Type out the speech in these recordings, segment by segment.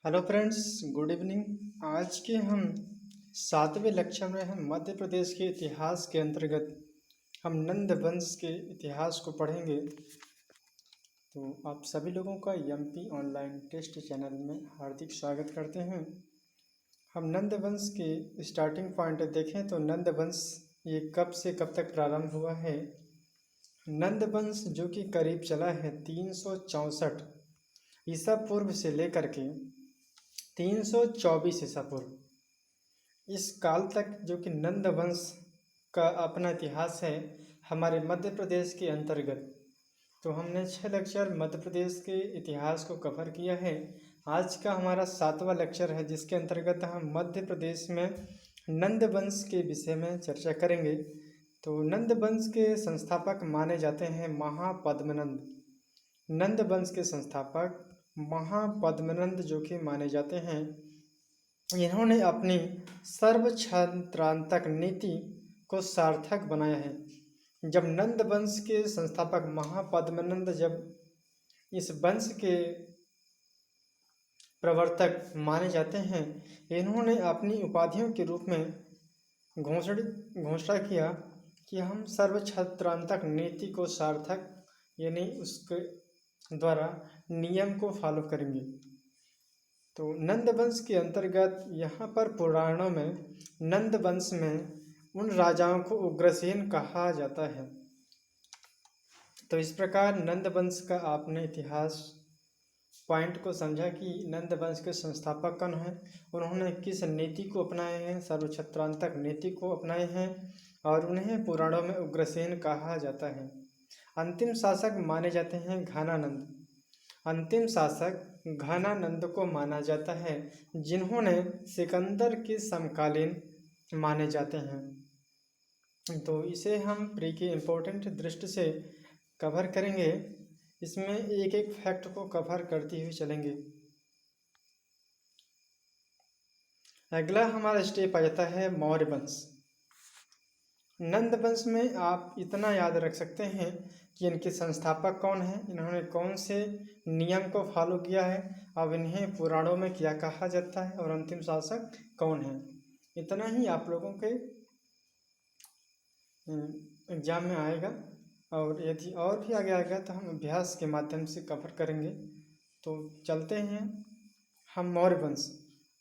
Hello friends, good evening. आज के हम 7वें लेक्चर में हम मध्य प्रदेश के इतिहास के अंतर्गत हम नंद वंश के इतिहास को पढ़ेंगे। तो आप सभी लोगों का एमपी ऑनलाइन टेस्ट चैनल में हार्दिक स्वागत करते हैं। हम नंद वंश के स्टार्टिंग पॉइंट देखें तो नंद वंश ये कब से कब तक प्रारंभ हुआ है। नंद वंश जो कि करीब चला है 364 ईसा पूर्व से लेकर के 324 ईसा पूर्व, इस काल तक जो कि नंद वंश का अपना इतिहास है हमारे मध्य प्रदेश के अंतर्गत। तो हमने 6 लेक्चर मध्य प्रदेश के इतिहास को कवर किया है। आज का हमारा 7वां लेक्चर है जिसके अंतर्गत हम मध्य प्रदेश में नंद वंश के विषय में चर्चा करेंगे। तो नंद वंश के संस्थापक माने जाते हैं महापद्मनंद। नंद वंश के संस्थापक महापद्मनंद जो कि माने जाते हैं, इन्होंने अपनी सर्वक्षांतक नीति को सार्थक बनाया है। जब नंद वंश के संस्थापक महापद्मनंद जब इस वंश के प्रवर्तक माने जाते हैं, इन्होंने अपनी उपाधियों के रूप में घोषणा किया कि हम सर्वक्षांतक नीति को सार्थक यानी उसके द्वारा नियम को फॉलो करेंगे। तो नंद वंश के अंतर्गत यहाँ पर पुराणों में नंद वंश में उन राजाओं को उग्रसेन कहा जाता है। तो इस प्रकार नंद वंश का आपने इतिहास पॉइंट को समझा कि नंद वंश के संस्थापक कौन हैं, उन्होंने किस नीति को अपनाए हैं, सर्वक्षांतक नीति को अपनाए हैं और उन्हें पुराणों में उग्रसेन कहा जाता है। अंतिम शासक माने जाते हैं घनानंद। अंतिम शासक घनानंद को माना जाता है जिन्होंने सिकंदर के समकालीन माने जाते हैं। तो इसे हम प्री के इम्पोर्टेंट दृष्टि से कवर करेंगे। इसमें एक एक फैक्ट को कवर करते हुए चलेंगे। अगला हमारा स्टेप आ जाता है मौर्य वंश। नंद वंश में आप इतना याद रख सकते हैं कि इनके संस्थापक कौन हैं, इन्होंने कौन से नियम को फॉलो किया है, अब इन्हें पुराणों में क्या कहा जाता है और अंतिम शासक कौन है। इतना ही आप लोगों के एग्जाम में आएगा और यदि और भी आगे आएगा तो हम अभ्यास के माध्यम से कवर करेंगे। तो चलते हैं हम मौर्य वंश।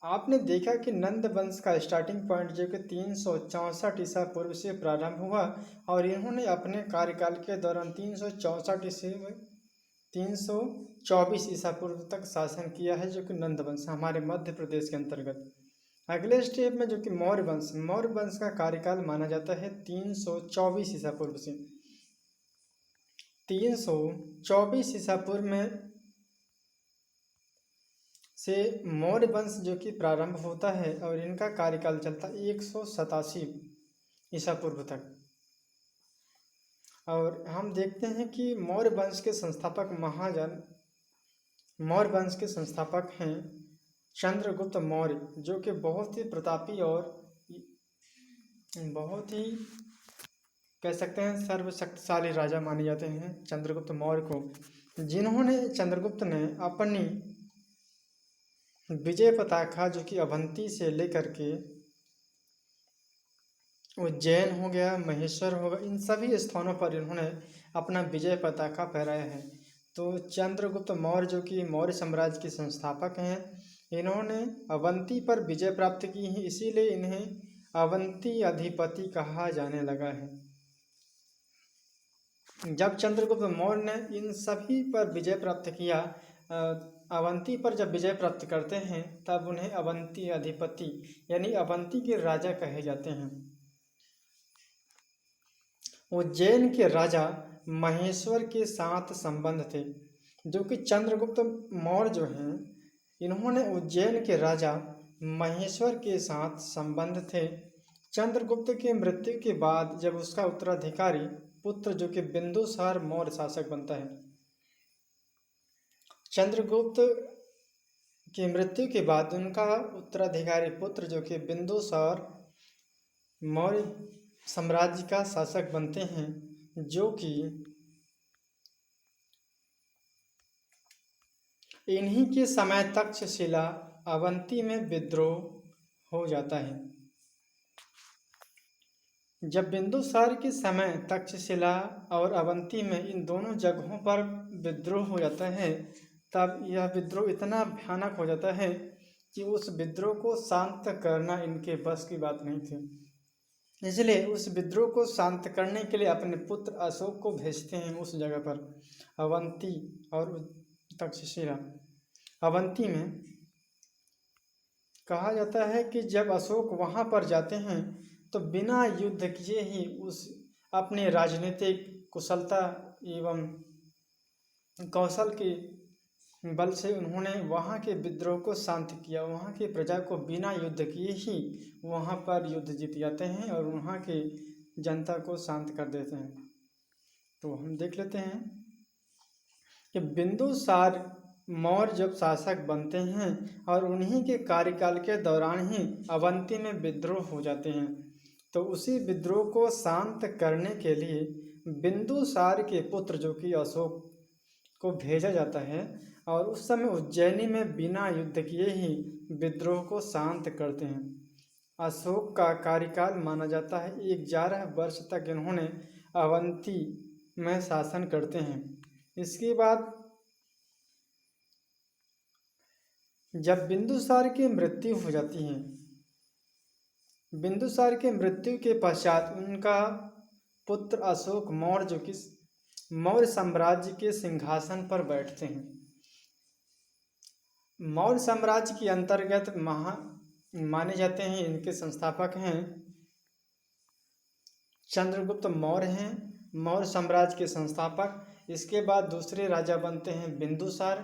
आपने देखा कि नंद वंश का स्टार्टिंग पॉइंट जो कि 364 ईसा पूर्व से प्रारंभ हुआ और इन्होंने अपने कार्यकाल के दौरान 364 से 324 ईसा पूर्व तक शासन किया है, जो कि नंद वंश हमारे मध्य प्रदेश के अंतर्गत। अगले स्टेप में जो कि मौर्य वंश का कार्यकाल माना जाता है 324 ईसा पूर्व से 324 ईसा पूर्व में से मौर्य वंश जो कि प्रारंभ होता है और इनका कार्यकाल चलता है 187 ईसा पूर्व तक। और हम देखते हैं कि मौर्य वंश के संस्थापक हैं चंद्रगुप्त मौर्य, जो कि बहुत ही प्रतापी और बहुत ही कह सकते हैं सर्वशक्तिशाली राजा माने जाते हैं चंद्रगुप्त मौर्य को, जिन्होंने चंद्रगुप्त ने अपनी विजय पताका जो कि अवंती से लेकर के उज्जैन हो गया, महेश्वर हो गया, इन सभी स्थानों पर इन्होंने अपना विजय पताका फहराया है। तो चंद्रगुप्त मौर्य जो कि मौर्य साम्राज्य के संस्थापक हैं, इन्होंने अवंती पर विजय प्राप्त की है, इसीलिए इन्हें अवंती अधिपति कहा जाने लगा है। जब चंद्रगुप्त मौर्य ने इन सभी पर विजय प्राप्त किया, अवंती पर जब विजय प्राप्त करते हैं तब उन्हें अवंती अधिपति यानी अवंती के राजा कहे जाते हैं। उज्जैन के राजा महेश्वर के साथ संबंध थे, जो कि चंद्रगुप्त मौर्य जो हैं, इन्होंने उज्जैन के राजा महेश्वर के साथ संबंध थे। चंद्रगुप्त की मृत्यु के बाद जब उसका उत्तराधिकारी पुत्र जो कि बिंदुसार मौर्य शासक बनता है, चंद्रगुप्त की मृत्यु के बाद उनका उत्तराधिकारी पुत्र जो कि बिंदुसार मौर्य साम्राज्य का शासक बनते हैं, जो कि इन्हीं के समय तक्षशिला अवंती में विद्रोह हो जाता है। जब बिंदुसार के समय तक्षशिला और अवंती में इन दोनों जगहों पर विद्रोह हो जाता है, तब यह विद्रोह इतना भयानक हो जाता है कि उस विद्रोह को शांत करना इनके बस की बात नहीं थी। इसलिए उस विद्रोह को शांत करने के लिए अपने पुत्र अशोक को भेजते हैं उस जगह पर, अवंती और तक्षशिला। अवंती में कहा जाता है कि जब अशोक वहां पर जाते हैं तो बिना युद्ध किए ही उस अपने राजनीतिक कुशलता एवं कौशल के बल से उन्होंने वहाँ के विद्रोह को शांत किया। वहाँ की प्रजा को बिना युद्ध किए ही वहाँ पर युद्ध जीत जाते हैं और वहाँ के जनता को शांत कर देते हैं। तो हम देख लेते हैं कि बिंदुसार मौर्य जब शासक बनते हैं और उन्हीं के कार्यकाल के दौरान ही अवंती में विद्रोह हो जाते हैं, तो उसी विद्रोह को शांत करने के लिए बिंदुसार के पुत्र जो कि अशोक को भेजा जाता है और उस समय उज्जैनी में बिना युद्ध किए ही विद्रोह को शांत करते हैं। अशोक का कार्यकाल माना जाता है 11 वर्ष तक इन्होंने अवंती में शासन करते हैं। इसके बाद जब बिंदुसार की मृत्यु हो जाती है, बिंदुसार के मृत्यु के पश्चात उनका पुत्र अशोक मौर्य जो कि मौर्य साम्राज्य के सिंहासन पर बैठते हैं। मौर्य साम्राज्य के अंतर्गत माने जाते हैं, इनके संस्थापक हैं चंद्रगुप्त मौर्य हैं, मौर्य साम्राज्य के संस्थापक। इसके बाद दूसरे राजा बनते हैं बिंदुसार।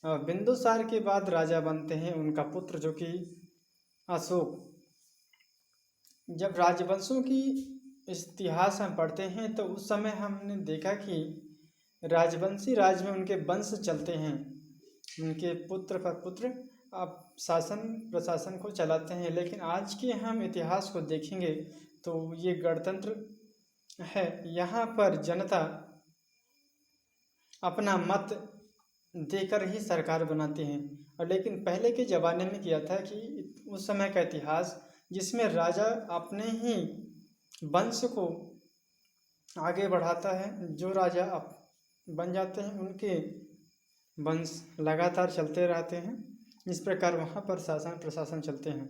बिंदुसार के बाद राजा बनते हैं उनका पुत्र जो कि अशोक। जब राजवंशों की इतिहास हम पढ़ते हैं तो उस समय हमने देखा कि राजवंशी राज में उनके वंश चलते हैं, उनके पुत्र पर पुत्र अब शासन प्रशासन को चलाते हैं। लेकिन आज के हम इतिहास को देखेंगे तो ये गणतंत्र है, यहाँ पर जनता अपना मत देकर ही सरकार बनाते हैं। और लेकिन पहले के ज़माने में किया था कि उस समय का इतिहास जिसमें राजा अपने ही वंश को आगे बढ़ाता है, जो राजा बन जाते हैं उनके वंश लगातार चलते रहते हैं। इस प्रकार वहाँ पर शासन प्रशासन चलते हैं।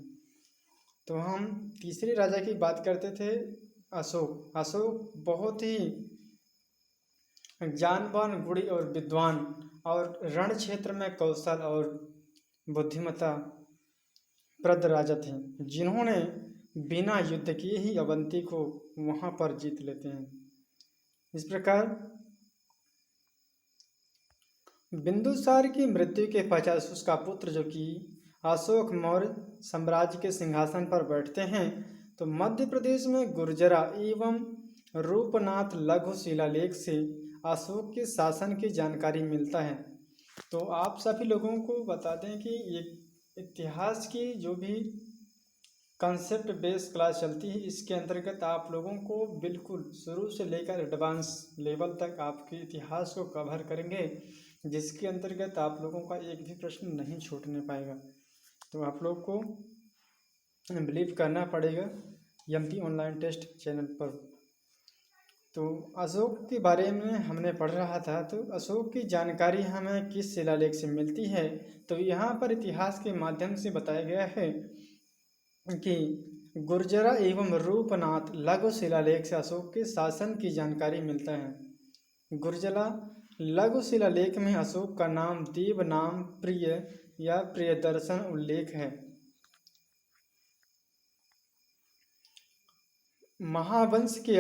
तो हम तीसरे राजा की बात करते थे अशोक। अशोक बहुत ही जानवान, गुणी और विद्वान और रण क्षेत्र में कौशल और बुद्धिमत्ता प्रद राजा थे, जिन्होंने बिना युद्ध किए ही अवंती को वहाँ पर जीत लेते हैं। इस प्रकार बिंदुसार की मृत्यु के पश्चात उसका पुत्र जो कि अशोक मौर्य साम्राज्य के सिंहासन पर बैठते हैं। तो मध्य प्रदेश में गुर्जरा एवं रूपनाथ लघु शिलालेख से अशोक के शासन की जानकारी मिलता है। तो आप सभी लोगों को बता दें कि ये इतिहास की जो भी कंसेप्ट बेस क्लास चलती है, इसके अंतर्गत आप लोगों को बिल्कुल शुरू से लेकर एडवांस लेवल तक आपके इतिहास को कवर करेंगे, जिसके अंतर्गत आप लोगों का एक भी प्रश्न नहीं छूटने पाएगा। तो आप लोग को बिलीव करना पड़ेगा एमपी ऑनलाइन टेस्ट चैनल पर। तो अशोक के बारे में हमने पढ़ रहा था, तो अशोक की जानकारी हमें किस शिलालेख से मिलती है? तो यहाँ पर इतिहास के माध्यम से बताया गया है कि गुर्जरा एवं रूपनाथ लघु शिलालेख से अशोक के शासन की जानकारी मिलता है। गुर्जरा लघु शिलालेख में अशोक का नाम देव नाम प्रिय या प्रियदर्शन उल्लेख है। महावंश के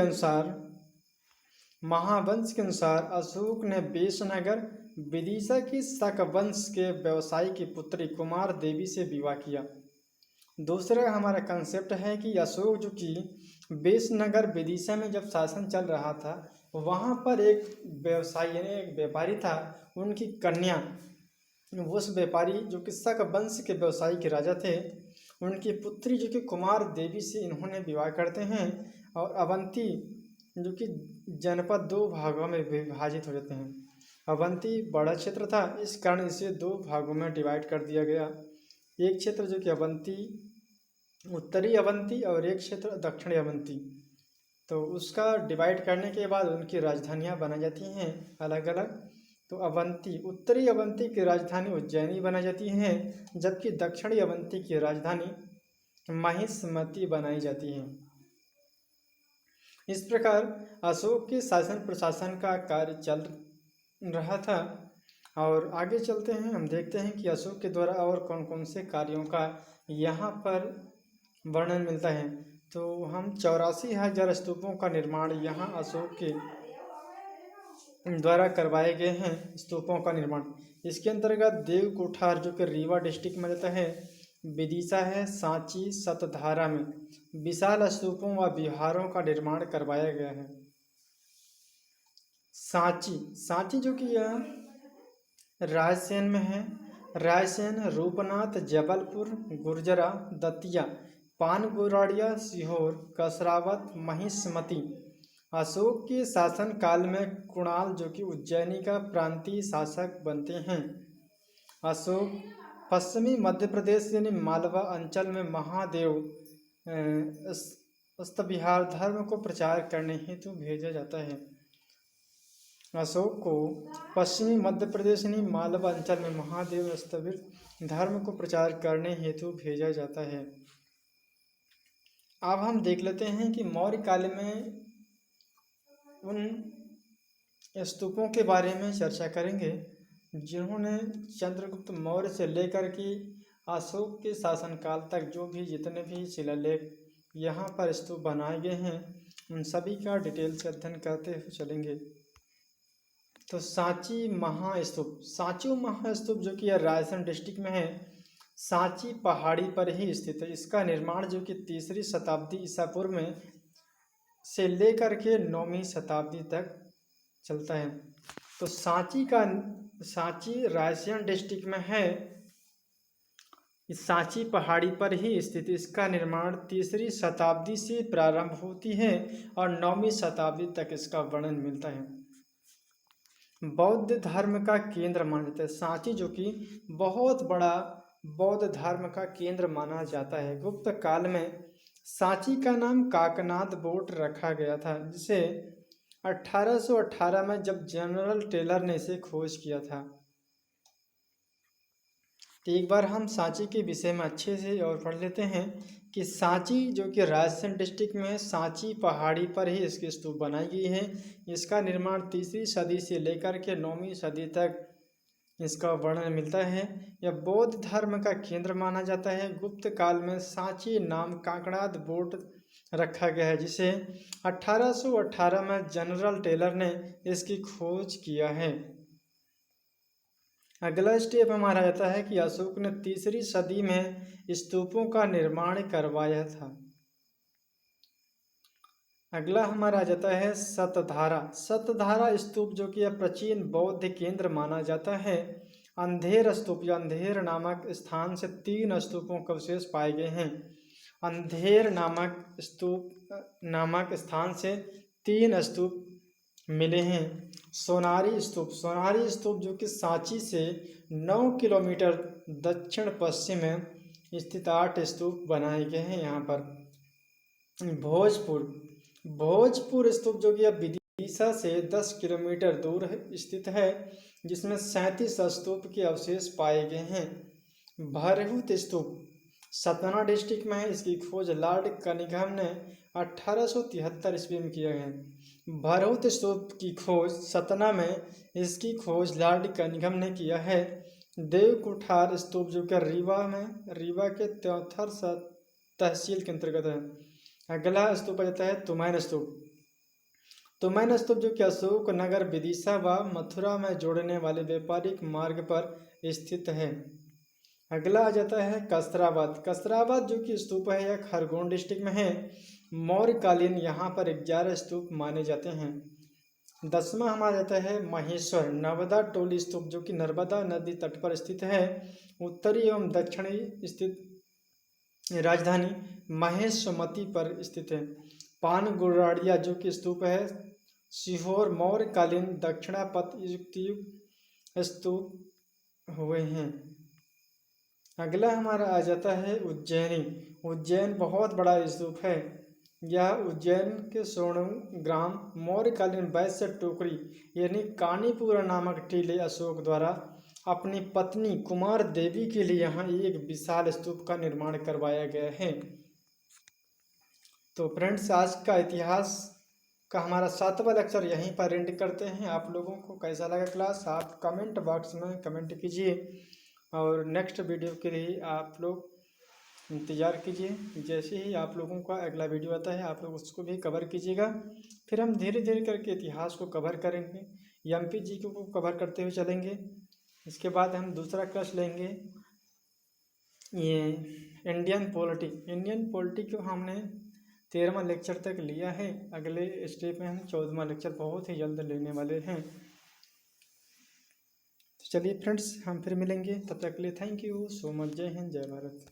अनुसार अशोक ने बेशनगर विदिशा की शक वंश के व्यवसायी की पुत्री कुमार देवी से विवाह किया। दूसरा हमारा कंसेप्ट है कि अशोक जो कि बेशनगर विदिशा में जब शासन चल रहा था, वहाँ पर एक व्यवसायी यानी एक व्यापारी था, उनकी कन्या, उस व्यापारी जो कि शक वंश के व्यवसायी के राजा थे, उनकी पुत्री जो कि कुमार देवी से इन्होंने विवाह करते हैं। और अवंती जो कि जनपद 2 भागों में विभाजित हो जाते हैं। अवंती बड़ा क्षेत्र था, इस कारण इसे 2 भागों में डिवाइड कर दिया गया। एक क्षेत्र जो कि अवंती, उत्तरी अवंती, और एक क्षेत्र दक्षिणी अवंती। तो उसका डिवाइड करने के बाद उनकी राजधानियाँ बनाई जाती हैं अलग अलग। तो अवंती, उत्तरी अवंती की राजधानी उज्जैनी बनाई जाती है, जबकि दक्षिणी अवंती की राजधानी महिष्मती बनाई जाती है। इस प्रकार अशोक के शासन प्रशासन का कार्य चल रहा था। और आगे चलते हैं, हम देखते हैं कि अशोक के द्वारा और कौन कौन से कार्यों का यहाँ पर वर्णन मिलता है। तो हम 84,000 स्तूपों का निर्माण यहाँ अशोक के द्वारा करवाए गए हैं। स्तूपों का निर्माण, इसके अंतर्गत देव कोठार जो कि रीवा डिस्ट्रिक्ट में रहता है, विदिशा है, सांची, सतधारा में विशाल स्तूपों व विहारों का निर्माण करवाया गया है। सांची, सांची जो कि यह रायसेन में है। रायसेन, रूपनाथ, जबलपुर, गुर्जरा, दतिया, पानगुराड़िया, सीहोर, कसरावत, महिष्मती अशोक के शासन काल में कुणाल जो कि उज्जैनी का प्रांतीय शासक बनते हैं। अशोक पश्चिमी मध्य प्रदेश यानी मालवा अंचल में महादेव अस्तविहार धर्म को प्रचार करने हेतु भेजा जाता है। अशोक को पश्चिमी मध्य प्रदेश यानी मालवा अंचल में महादेव अस्तविहार धर्म को प्रचार करने हेतु भेजा जाता है। अब हम देख लेते हैं कि मौर्य काल में उन स्तूपों के बारे में चर्चा करेंगे जिन्होंने चंद्रगुप्त मौर्य से लेकर के अशोक के शासनकाल तक जो भी जितने भी शिलालेख यहाँ पर स्तूप बनाए गए हैं उन सभी का डिटेल से अध्ययन करते हुए चलेंगे। तो सांची महास्तूप, सांची महास्तूप जो कि रायसेन डिस्ट्रिक्ट में है, सांची पहाड़ी पर ही स्थित है। इसका निर्माण जो कि 3री शताब्दी ईसा पूर्व में से लेकर के 9वीं शताब्दी तक चलता है। तो सांची रायसेन डिस्ट्रिक्ट में है, इस सांची पहाड़ी पर ही स्थित। इसका निर्माण 3री शताब्दी से प्रारंभ होती है और 9वीं शताब्दी तक इसका वर्णन मिलता है। बौद्ध धर्म का केंद्र माना जाता है। सांची जो कि बहुत बड़ा बौद्ध धर्म का केंद्र माना जाता है। गुप्त काल में सांची का नाम काकनाद बोट रखा गया था, जिसे 1818 में जब जनरल टेलर ने इसे खोज किया था। तो एक बार हम सांची के विषय में अच्छे से और पढ़ लेते हैं कि सांची जो कि रायसेन डिस्ट्रिक्ट में है, सांची पहाड़ी पर ही इसकी स्तूप बनाई गई है। इसका निर्माण 3री सदी से लेकर के 9वीं सदी तक इसका वर्णन मिलता है। यह बौद्ध धर्म का केंद्र माना जाता है। गुप्त काल में सांची नाम काकनाद बोट रखा गया है, जिसे 1818 में जनरल टेलर ने इसकी खोज किया है। अगला स्टेप हमारा रहता है कि अशोक ने 3री सदी में स्तूपों का निर्माण करवाया था। अगला हमारा आ जाता है सतधारा। सतधारा स्तूप जो कि प्राचीन बौद्ध केंद्र माना जाता है। अंधेर स्तूप या अंधेर नामक स्थान से 3 स्तूपों के अवशेष पाए गए हैं। अंधेर नामक स्थान से 3 स्तूप मिले हैं। सोनारी स्तूप, सोनारी स्तूप जो कि सांची से 9 किलोमीटर दक्षिण पश्चिम में स्थित 8 स्तूप बनाए गए हैं यहाँ पर। भोजपुर, भोजपुर स्तूप जो कि विदिशा से 10 किलोमीटर दूर स्थित है, जिसमें 37 स्तूप के अवशेष पाए गए हैं। भरहुत स्तूप सतना डिस्ट्रिक्ट में है। इसकी खोज लॉर्ड कनिंघम ने 1873 ईस्वी में किया है। भरहुत स्तूप की खोज सतना में, इसकी खोज लॉर्ड कनिंघम ने किया है। देव कोठार स्तूप जो कि रीवा के त्योंथर तहसील के अंतर्गत है। अगला स्तूप आ जाता है तुमैन स्तूप। तुमैन स्तूप जो कि अशोक नगर विदिशा व मथुरा में जोड़ने वाले व्यापारिक मार्ग पर स्थित है। अगला आ जाता है कसराबाद। कसराबाद जो कि स्तूप है यह खरगोन डिस्ट्रिक्ट में है। मौर्यकालीन यहाँ पर 11 स्तूप माने जाते हैं। 10वां हमारा जाता है महेश्वर नर्मदा टोली स्तूप जो कि नर्मदा नदी तट पर स्थित है। उत्तरी एवं दक्षिणी स्थित राजधानी महेश्वमती पर स्थित है। पानगुराड़िया जो कि स्तूप है सीहोर मौर्यकालीन दक्षिणापथ युक्त स्तूप हुए हैं। अगला हमारा आ जाता है उज्जैनी। उज्जैन बहुत बड़ा स्तूप है। यह उज्जैन के स्वर्णग्राम मौर्यकालीन वैश्य टोकरी यानी कानीपुरा नामक टीले अशोक द्वारा अपनी पत्नी कुमार देवी के लिए यहाँ एक विशाल स्तूप का निर्माण करवाया गया है। तो फ्रेंड्स, आज का इतिहास का हमारा 7वां लेक्चर यहीं पर एंड करते हैं। आप लोगों को कैसा लगा क्लास, आप कमेंट बॉक्स में कमेंट कीजिए और नेक्स्ट वीडियो के लिए आप लोग इंतज़ार कीजिए। जैसे ही आप लोगों का अगला वीडियो आता है आप लोग उसको भी कवर कीजिएगा। फिर हम धीरे धीरे करके इतिहास को कवर करेंगे, एमपी जीके को कवर करते हुए चलेंगे। इसके बाद हम दूसरा क्लास लेंगे ये इंडियन पॉलिटी को हमने 13वां लेक्चर तक लिया है। अगले स्टेप में हम 14वां लेक्चर बहुत ही जल्द लेने वाले हैं। तो चलिए फ्रेंड्स, हम फिर मिलेंगे, तब तक के लिए थैंक यू सो मच। जय हिंद, जय भारत।